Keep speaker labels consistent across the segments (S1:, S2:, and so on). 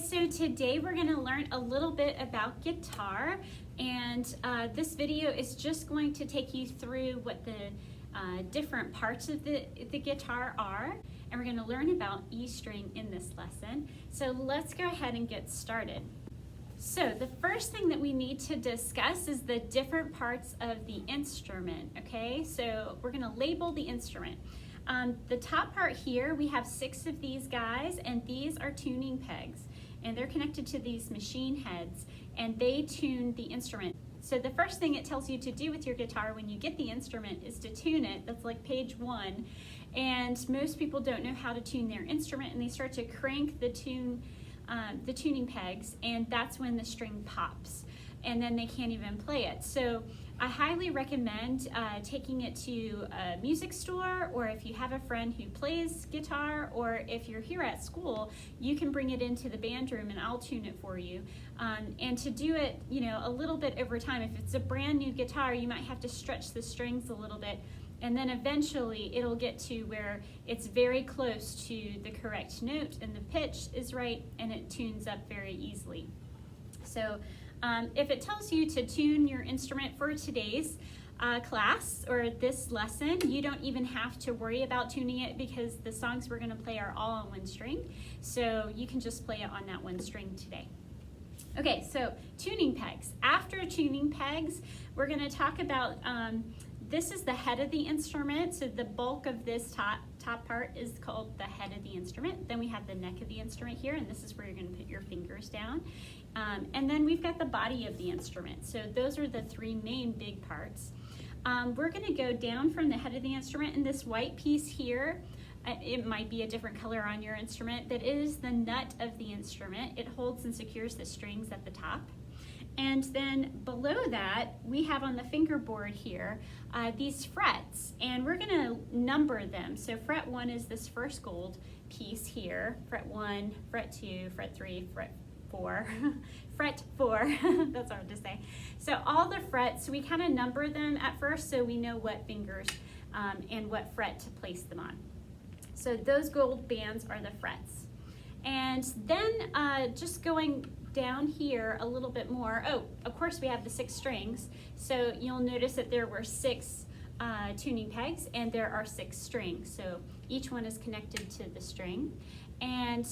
S1: so today we're going to learn a little bit about guitar, and this video is just going to take you through what the different parts of the guitar are, and we're going to learn about E string in this lesson. So let's go ahead and get started. So the first thing that we need to discuss is the different parts of the instrument, okay? So we're going to label the instrument. The top part here, we have 6 of these guys, and these are tuning pegs, and they're connected to these machine heads, and they tune the instrument. So the first thing it tells you to do with your guitar when you get the instrument is to tune it. That's like page 1, and most people don't know how to tune their instrument, and they start to crank the tuning pegs, and that's when the string pops, and then they can't even play it. So I highly recommend taking it to a music store, or if you have a friend who plays guitar, or if you're here at school, you can bring it into the band room and I'll tune it for you. And to do it, you know, a little bit over time. If it's a brand new guitar, you might have to stretch the strings a little bit, and then eventually it'll get to where it's very close to the correct note and the pitch is right, and it tunes up very easily. So if it tells you to tune your instrument for today's class or this lesson, you don't even have to worry about tuning it because the songs we're going to play are all on one string. So you can just play it on that one string today. Okay, so tuning pegs. After tuning pegs, we're going to talk about, this is the head of the instrument. So the bulk of this top part is called the head of the instrument. Then we have the neck of the instrument here, and this is where you're going to put your fingers down. And then we've got the body of the instrument. So those are the 3 main big parts. We're going to go down from the head of the instrument, and this white piece here, it might be a different color on your instrument, that is the nut of the instrument. It holds and secures the strings at the top. And then below that, we have on the fingerboard here these frets, and we're going to number them. So fret 1 is this first gold piece here, fret 1, fret 2, fret 3, fret 4, fret 4, that's hard to say. So all the frets, we kind of number them at first so we know what fingers and what fret to place them on. So those gold bands are the frets. And then just going down here a little bit more, oh, of course we have the 6 strings. So you'll notice that there were 6 tuning pegs and there are 6 strings. So each one is connected to the string. And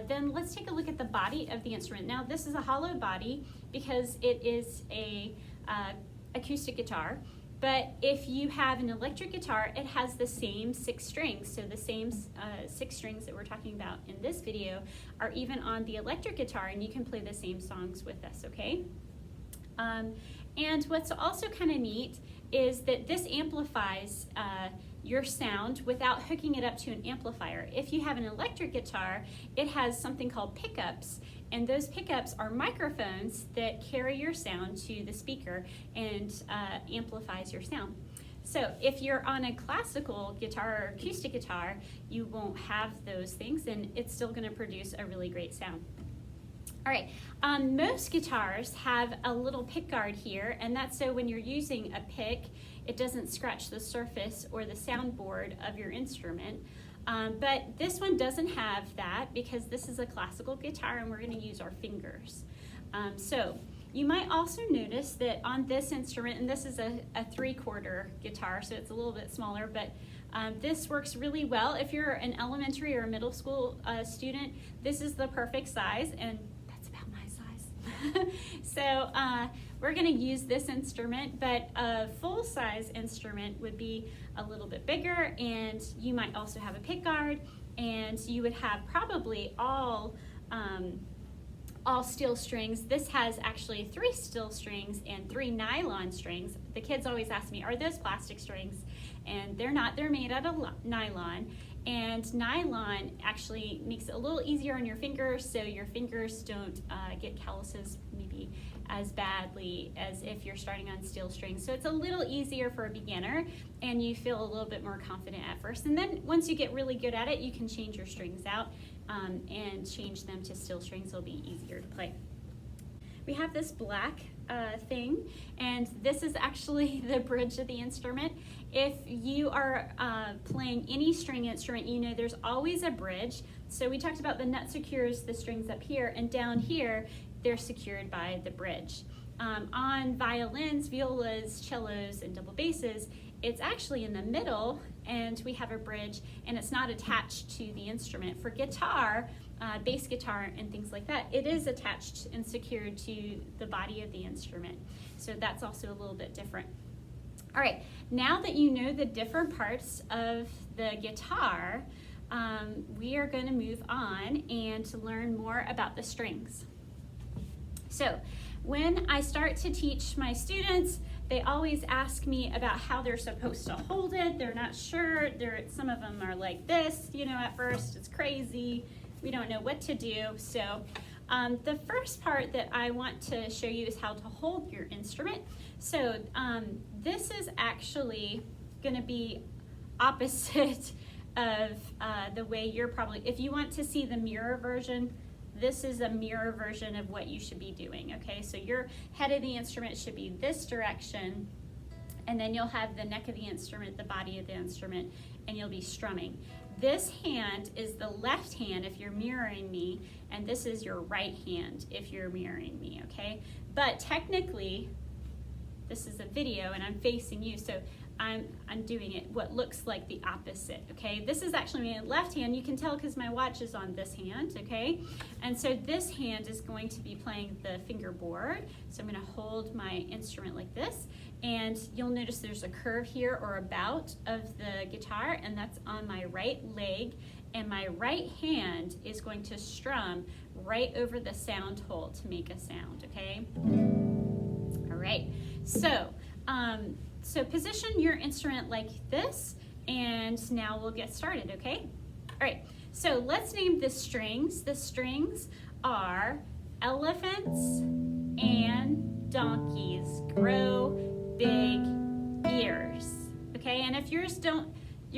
S1: then let's take a look at the body of the instrument. Now this is a hollow body because it is a acoustic guitar. But if you have an electric guitar, it has the same 6 strings. So the same 6 strings that we're talking about in this video are even on the electric guitar, and you can play the same songs with us, okay? And what's also kind of neat is that this amplifies your sound without hooking it up to an amplifier. If you have an electric guitar, it has something called pickups, and those pickups are microphones that carry your sound to the speaker and amplifies your sound. So if you're on a classical guitar or acoustic guitar, you won't have those things, and it's still going to produce a really great sound. All right, most guitars have a little pick guard here, and that's so when you're using a pick, it doesn't scratch the surface or the soundboard of your instrument. But this one doesn't have that because this is a classical guitar and we're going to use our fingers. So you might also notice that on this instrument, and this is a 3/4 guitar, so it's a little bit smaller, but this works really well. If you're an elementary or middle school student, this is the perfect size, and that's about my size. So we're going to use this instrument, but a full-size instrument would be a little bit bigger, and you might also have a pick guard, and you would have probably all steel strings. This has actually 3 steel strings and 3 nylon strings. The kids always ask me, are those plastic strings? And they're not, they're made out of nylon. And nylon actually makes it a little easier on your fingers, so your fingers don't get calluses maybe as badly as if you're starting on steel strings. So it's a little easier for a beginner, and you feel a little bit more confident at first. And then once you get really good at it, you can change your strings out and change them to steel strings. It'll be easier to play. We have this black thing, and this is actually the bridge of the instrument. If you are playing any string instrument, you know there's always a bridge. So we talked about the nut secures the strings up here, and down here, they're secured by the bridge. On violins, violas, cellos, and double basses, it's actually in the middle, and we have a bridge, and it's not attached to the instrument. For guitar, bass guitar, and things like that, it is attached and secured to the body of the instrument. So that's also a little bit different. All right, now that you know the different parts of the guitar, we are going to move on and to learn more about the strings. So when I start to teach my students, they always ask me about how they're supposed to hold it. They're not sure. Some of them are like this, at first. It's crazy. We don't know what to do. So the first part that I want to show you is how to hold your instrument. So this is actually going to be opposite of the way you're probably, if you want to see the mirror version, this is a mirror version of what you should be doing, okay? So your head of the instrument should be this direction, and then you'll have the neck of the instrument, the body of the instrument, and you'll be strumming. This hand is the left hand if you're mirroring me, and this is your right hand if you're mirroring me, okay? But technically, this is a video and I'm facing you, so I'm doing it what looks like the opposite, okay? This is actually my left hand. You can tell because my watch is on this hand, okay? And so this hand is going to be playing the fingerboard. So I'm going to hold my instrument like this, and you'll notice there's a curve here or a bout of the guitar, and that's on my right leg, and my right hand is going to strum right over the sound hole to make a sound, okay? All right, so position your instrument like this, and now we'll get started, okay? All right, so let's name the strings. The strings are elephants and donkeys grow big ears, okay? And if your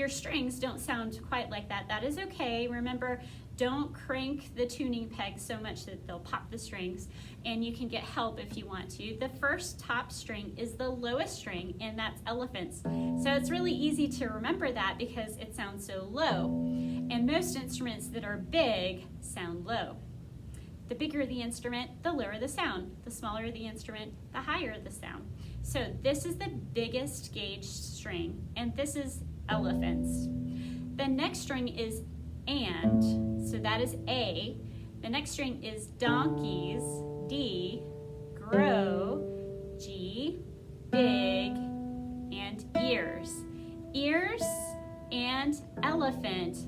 S1: strings don't sound quite like that, that is okay. Remember, don't crank the tuning peg so much that they'll pop the strings, and you can get help if you want to. The first top string is the lowest string, and that's elephants. So it's really easy to remember that because it sounds so low. And most instruments that are big sound low. The bigger the instrument, the lower the sound. The smaller the instrument, the higher the sound. So this is the biggest gauge string, and this is elephants. The next string is and, so that is A. The next string is donkeys, D, grow, G, big, and ears. Ears and elephant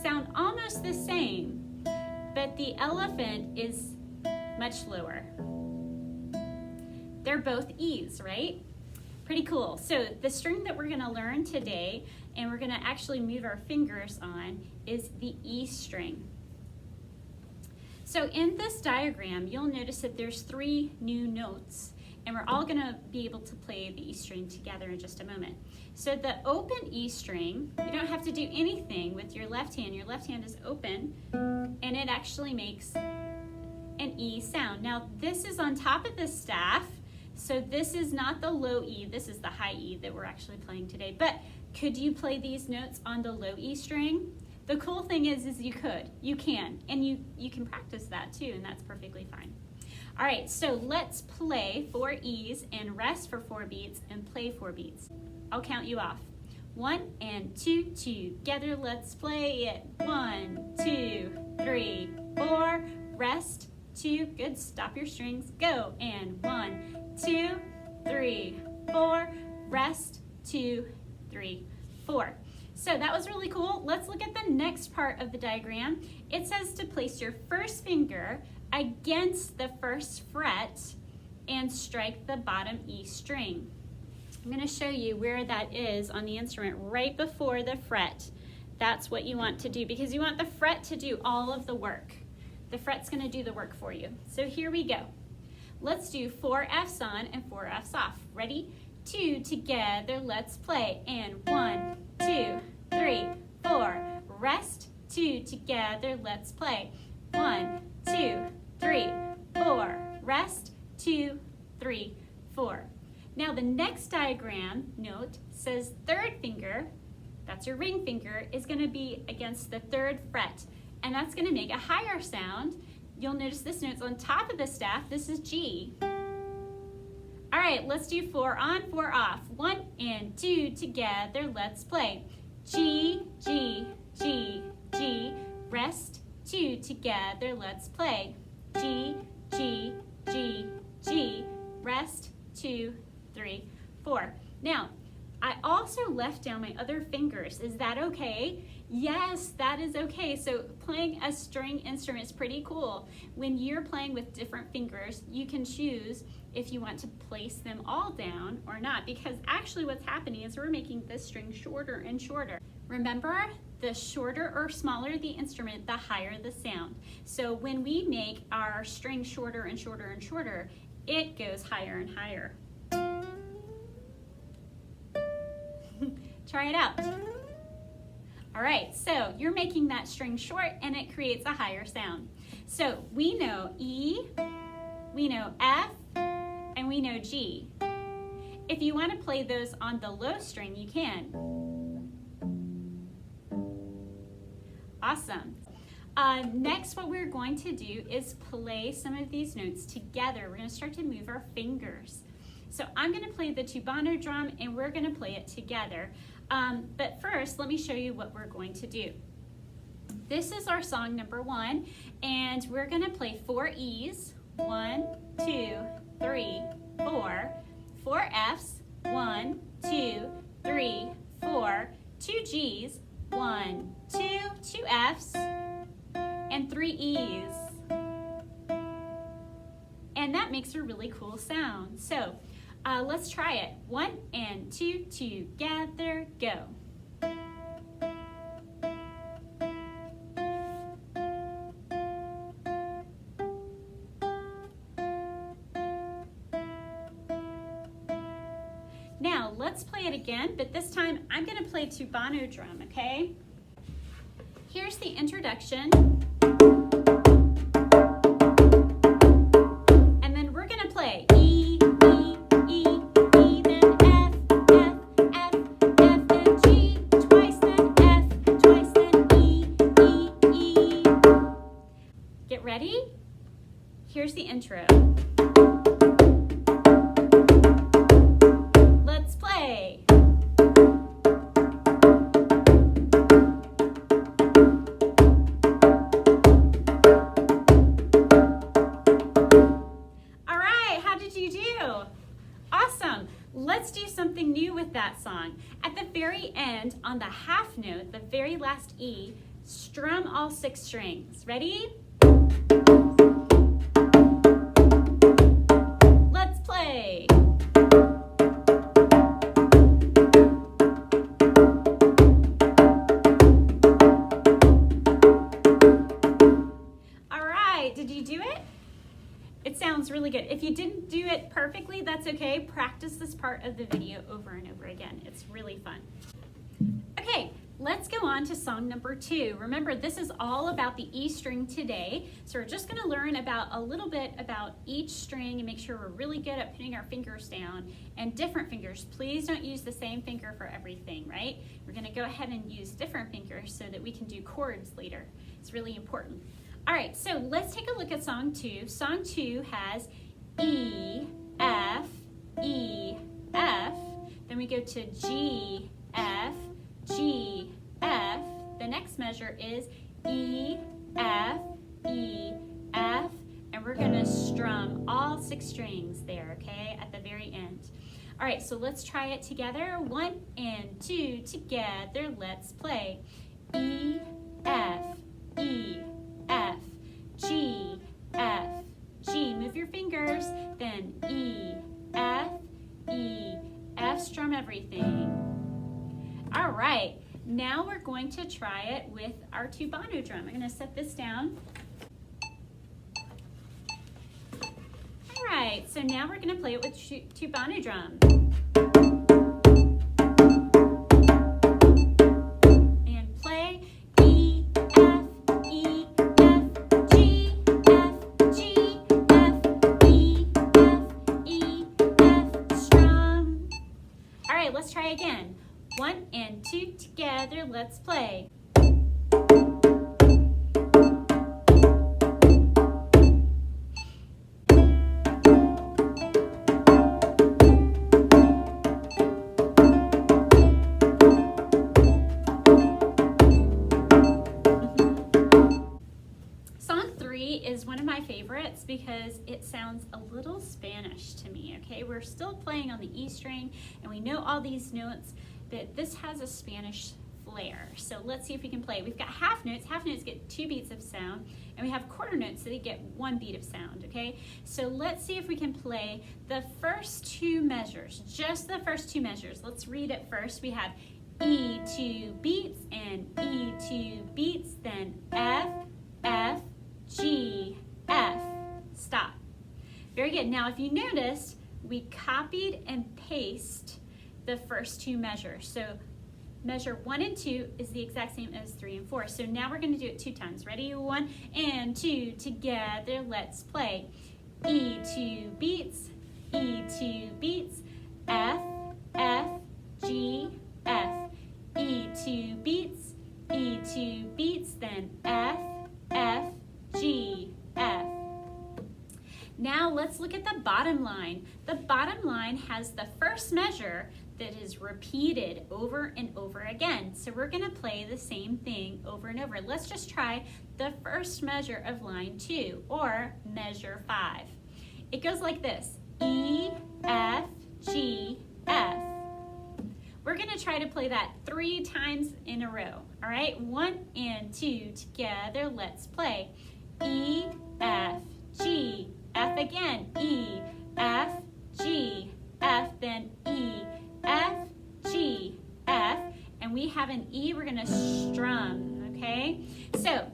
S1: sound almost the same, but the elephant is much lower. They're both E's, right? Pretty cool. So the string that we're going to learn today, and we're going to actually move our fingers on, is the E string. So in this diagram, you'll notice that there's 3 new notes, and we're all going to be able to play the E string together in just a moment. So the open E string, you don't have to do anything with your left hand. Your left hand is open, and it actually makes an E sound. Now this is on top of the staff, so this is not the low E, this is the high E that we're actually playing today. But could you play these notes on the low E string? The cool thing is you can, and you can practice that too, and that's perfectly fine. All right, so let's play 4 E's and rest for 4 beats and play 4 beats. I'll count you off. 1 and 2, together let's play it. 1, 2, 3, 4, rest, 2, good, stop your strings, go, and 1, 2, 3, 4, rest, 2, 3, 4. So that was really cool. Let's look at the next part of the diagram. It says to place your first finger against the first fret and strike the bottom E string. I'm going to show you where that is on the instrument, right before the fret. That's what you want to do because you want the fret to do all of the work. The fret's going to do the work for you. So here we go. Let's do 4 F's on and 4 F's off. Ready? 2 together, let's play. And 1, 2, 3, 4. Rest. 2 together, let's play. 1, 2, 3, 4. Rest. 2, 3, 4. Now the next diagram note says third finger, that's your ring finger, is going to be against the 3rd fret. and that's going to make a higher sound. You'll notice this note's on top of the staff. This is G. All right, let's do 4 on, 4 off. 1 and 2 together, let's play. G, G, G, G, rest, 2 together, let's play. G, G, G, G, rest, 2, 3, 4. Now, I also left down my other fingers. Is that okay? Yes, that is okay. So playing a string instrument is pretty cool. When you're playing with different fingers, you can choose if you want to place them all down or not, because actually what's happening is we're making this string shorter and shorter. Remember, the shorter or smaller the instrument, the higher the sound. So when we make our string shorter and shorter and shorter, it goes higher and higher. Try it out. All right, so you're making that string short and it creates a higher sound. So we know E, we know F, and we know G. If you want to play those on the low string, you can. Awesome. Next, what we're going to do is play some of these notes together. We're going to start to move our fingers. So I'm going to play the tubano drum and we're going to play it together. But first, let me show you what we're going to do. This is our song number 1, and we're going to play 4 E's. 1, 2, 3, 4. 4 F's. 1, 2, 3, 4. 2 G's. 1, 2, 2 F's, and 3 E's. And that makes a really cool sound. So let's try it. 1 and 2 together, go. Now let's play it again, but this time I'm going to play tubano drum, okay? Here's the introduction. And then we're going to play E, E, E, E, then F, F, F, F, then G, twice, then F, twice, then E, E, E. Get ready? Here's the intro. Let's play. All right, how did you do? Awesome. Let's do something new with that song. At the very end, on the half note, the very last E, strum all 6 strings. Ready? Let's play. All right, did you do it? It sounds really good. If you didn't do it perfectly, that's okay. Practice this part of the video over and over again. It's really fun. Okay, let's go on to song number 2. Remember, this is all about the E string today. So we're just gonna learn about a little bit about each string and make sure we're really good at putting our fingers down and different fingers. Please don't use the same finger for everything, right? We're gonna go ahead and use different fingers so that we can do chords later. It's really important. All right, so let's take a look at song 2. Song 2 has E, F, E, F. Then we go to G, F, G, F. The next measure is E, F, E, F. And we're gonna strum all 6 strings there, okay, at the very end. All right, so let's try it together. 1 and 2 together, let's play. E, F, E, F, G, F, G. Move your fingers. Then E, F, E, F. Strum everything. All right, now we're going to try it with our tubano drum. I'm going to set this down. All right, so now we're going to play it with tubano drum. Let's try again. 1 and 2 together, let's play. That's because it sounds a little Spanish to me, okay? We're still playing on the E string and we know all these notes, but this has a Spanish flair. So let's see if we can play. We've got half notes. Half notes get 2 beats of sound, and we have quarter notes, so they get 1 beat of sound, okay? So let's see if we can play the first 2 measures, just the first 2 measures. Let's read it first. We have E 2 beats and E 2 beats, then F, F, G, F. Stop. Very good. Now, if you noticed, we copied and pasted the first 2 measures. So measure 1 and 2 is the exact same as 3 and 4. So now we're going to do it 2 times. Ready? 1 and 2 together. Let's play. E 2 beats, E 2 beats, F, F, G, F. E 2 beats, E 2 beats, then F, F, G, F. Now let's look at the bottom line. The bottom line has the first measure that is repeated over and over again. So we're going to play the same thing over and over. Let's just try the first measure of line 2, or measure 5. It goes like this: E, F, G, F. We're going to try to play that 3 times in a row. All right, 1 and 2 together. Let's play. E, F, G, F again. E, F, G, F, then E, F, G, F, and we have an E we're gonna strum, okay? So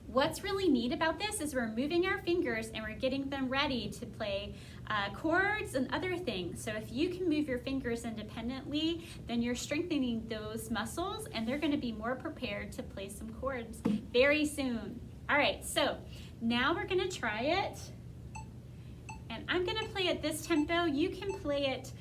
S1: what's really neat about this is we're moving our fingers and we're getting them ready to play chords and other things. So if you can move your fingers independently, then you're strengthening those muscles and they're gonna be more prepared to play some chords very soon. All right, so now we're gonna try it. And I'm gonna play at this tempo. You can play it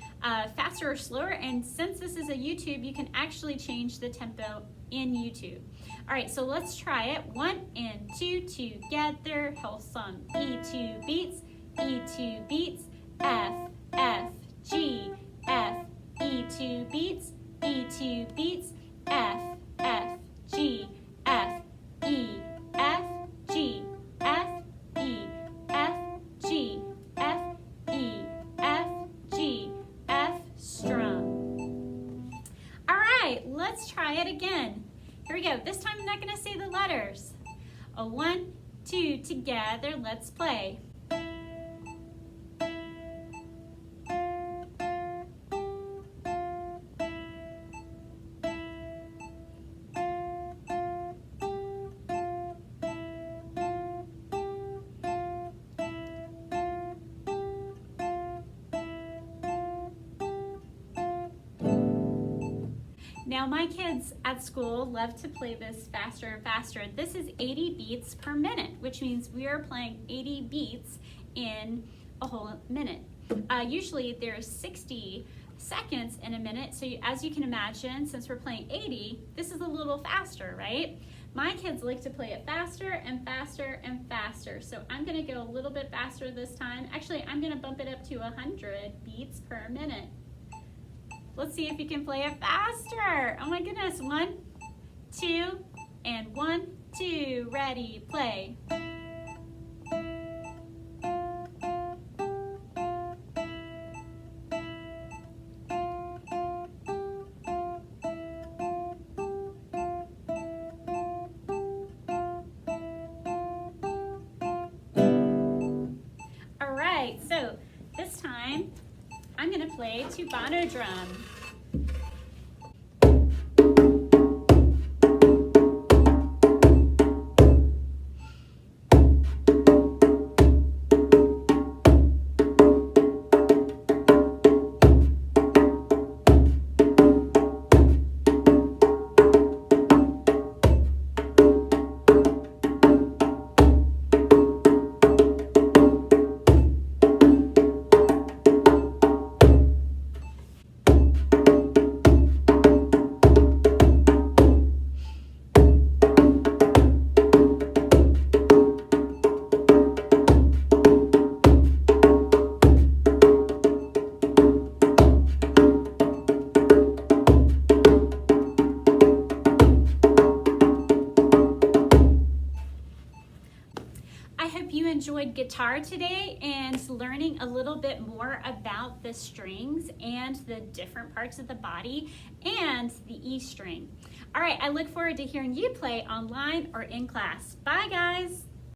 S1: faster or slower, and since this is a YouTube, you can actually change the tempo in YouTube. All right, so let's try it. 1 and 2 together, whole song. E 2 beats, E 2 beats, F, F, G, F. E 2 beats, E 2 beats, F, F, G, F, E, F, G, F, E, F, G, F, E, F, G, F, strum. All right, let's try it again. Here we go. This time I'm not going to say the letters. A 1, 2 together. Let's play. Now my kids at school love to play this faster and faster. This is 80 beats per minute, which means we are playing 80 beats in a whole minute. Usually there's 60 seconds in a minute, so as you can imagine, since we're playing 80, this is a little faster, right? My kids like to play it faster and faster and faster, so I'm gonna go a little bit faster this time. Actually, I'm gonna bump it up to 100 beats per minute. Let's see if you can play it faster. Oh my goodness, 1, 2, and 1, 2, ready, play. All right, so this time, I'm gonna play Tubano drum. enjoyed guitar today and learning a little bit more about the strings and the different parts of the body and the E string. All right, I look forward to hearing you play online or in class. Bye, guys.